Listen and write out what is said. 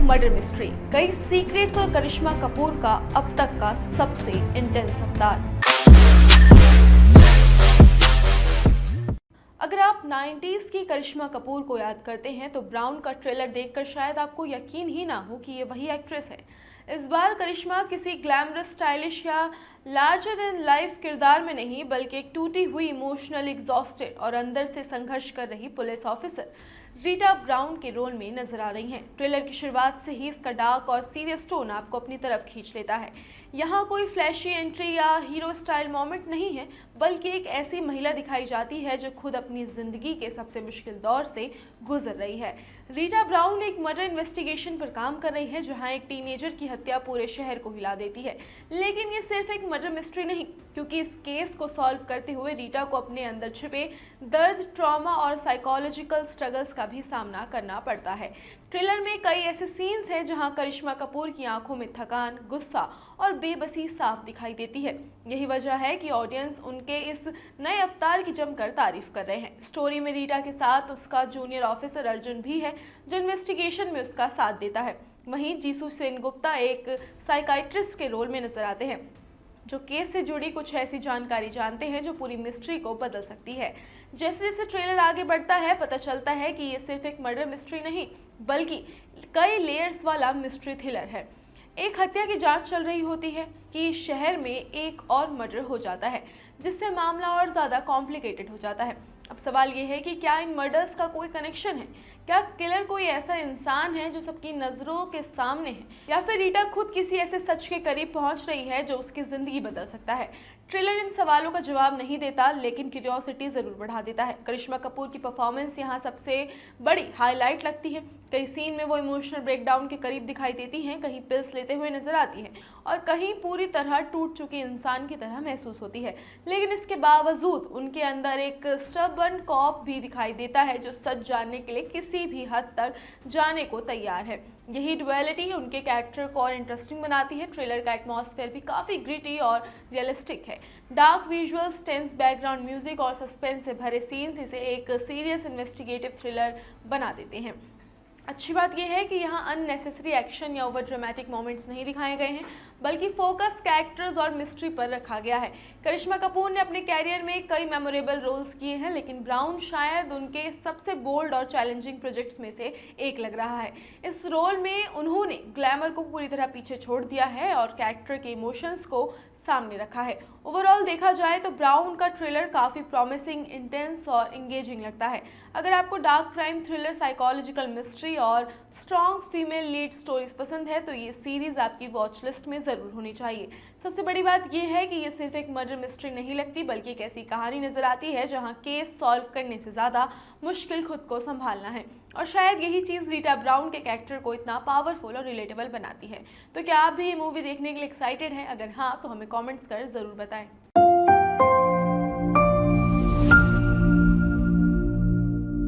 Murder mystery, कई secrets और करिश्मा कपूर का अब तक का सबसे इंटेंस अवतार। अगर आप 90s की करिश्मा कपूर को याद करते हैं तो ब्राउन का ट्रेलर देखकर शायद आपको यकीन ही ना हो कि ये वही एक्ट्रेस है। इस बार करिश्मा किसी ग्लैमरस, स्टाइलिश या लार्जर देन लाइफ किरदार में नहीं, बल्कि एक टूटी हुई, इमोशनल, एग्जॉस्टेड और अंदर से संघर्ष कर रही पुलिस ऑफिसर रीटा ब्राउन के रोल में नजर आ रही हैं। ट्रेलर की शुरुआत से ही इसका डार्क और सीरियस टोन आपको अपनी तरफ खींच लेता है। यहाँ कोई फ्लैशी एंट्री या हीरो स्टाइल मोमेंट नहीं है, बल्कि एक ऐसी महिला दिखाई जाती है जो खुद अपनी जिंदगी के सबसे मुश्किल दौर से गुजर रही है। रीटा ब्राउन एक मर्डर इन्वेस्टिगेशन पर काम कर रही है, जहां एक टीनेजर की हत्या पूरे शहर को हिला देती है। लेकिन ये सिर्फ एक मर्डर मिस्ट्री नहीं, क्योंकि इस केस को सॉल्व करते हुए रीटा को अपने अंदर छिपे दर्द, ट्रॉमा और साइकोलॉजिकल स्ट्रगल्स का भी सामना करना पड़ता है। ट्रेलर में कई ऐसे सीन्स हैं जहां करिश्मा कपूर की आंखों में थकान, गुस्सा और बेबसी साफ दिखाई देती है। यही वजह है कि ऑडियंस उनके इस नए अवतार की जमकर तारीफ कर रहे हैं। स्टोरी में रीटा के साथ उसका जूनियर ऑफिसर अर्जुन भी है, जो इन्वेस्टिगेशन में उसका साथ देता है। वहीं जीसू सेनगुप्ता एक साइकाइट्रिस्ट के रोल में नजर आते हैं, जो केस से जुड़ी कुछ ऐसी जानकारी जानते हैं जो पूरी मिस्ट्री को बदल सकती है। जैसे जैसे ट्रेलर आगे बढ़ता है, पता चलता है कि ये सिर्फ एक मर्डर मिस्ट्री नहीं, बल्कि कई लेयर्स वाला मिस्ट्री थ्रिलर है। एक हत्या की जांच चल रही होती है कि शहर में एक और मर्डर हो जाता है, जिससे मामला और ज़्यादा कॉम्प्लिकेटेड हो जाता है। अब सवाल ये है कि क्या इन मर्डर्स का कोई कनेक्शन है? क्या किलर कोई ऐसा इंसान है जो सबकी नज़रों के सामने है, या फिर रीटा खुद किसी ऐसे सच के करीब पहुंच रही है जो उसकी ज़िंदगी बदल सकता है? ट्रेलर इन सवालों का जवाब नहीं देता, लेकिन क्यूरियोसिटी ज़रूर बढ़ा देता है। करिश्मा कपूर की परफॉर्मेंस यहाँ सबसे बड़ी हाईलाइट लगती है। कई सीन में वो इमोशनल ब्रेकडाउन के करीब दिखाई देती हैं, कहीं पिल्स लेते हुए नजर आती हैं और कहीं पूरी तरह टूट चुके इंसान की तरह महसूस होती है। लेकिन इसके बावजूद उनके अंदर एक स्टबर्न कॉप भी दिखाई देता है, जो सच जानने के लिए किसी भी हद तक जाने को तैयार है। यही डुअलिटी उनके कैरेक्टर को और इंटरेस्टिंग बनाती है। ट्रेलर का एटमॉस्फेयर भी काफ़ी ग्रिटी और रियलिस्टिक है। Dark visuals, tense background music और सस्पेंस से भरे सीन्स इसे एक सीरियस इन्वेस्टिगेटिव थ्रिलर बना देते हैं। अच्छी बात यह है कि यहाँ अननेसेसरी एक्शन या ओवर ड्रामेटिक मोमेंट्स नहीं दिखाए गए हैं, बल्कि फोकस कैरेक्टर्स और मिस्ट्री पर रखा गया है। करिश्मा कपूर ने अपने कैरियर में कई मेमोरेबल रोल्स किए हैं, लेकिन ब्राउन शायद उनके सबसे बोल्ड और चैलेंजिंग प्रोजेक्ट्स में से एक लग रहा है। इस रोल में उन्होंने ग्लैमर को पूरी तरह पीछे छोड़ दिया है और कैरेक्टर के इमोशंस को सामने रखा है। ओवरऑल देखा जाए तो ब्राउन का ट्रेलर काफ़ी प्रॉमिसिंग, इंटेंस और एंगेजिंग लगता है। अगर आपको dark crime thriller, psychological mystery और स्ट्रॉन्ग फीमेल लीड स्टोरीज पसंद है तो ये सीरीज आपकी वॉच लिस्ट में ज़रूर होनी चाहिए। सबसे बड़ी बात यह है कि ये सिर्फ एक मर्डर मिस्ट्री नहीं लगती, बल्कि एक ऐसी कहानी नजर आती है जहां केस सॉल्व करने से ज़्यादा मुश्किल खुद को संभालना है। और शायद यही चीज़ रीटा ब्राउन के कैरेक्टर को इतना पावरफुल और रिलेटेबल बनाती है। तो क्या आप भी ये मूवी देखने के लिए एक्साइटेड हैं? अगर हाँ, तो हमें कॉमेंट्स कर ज़रूर बताएं।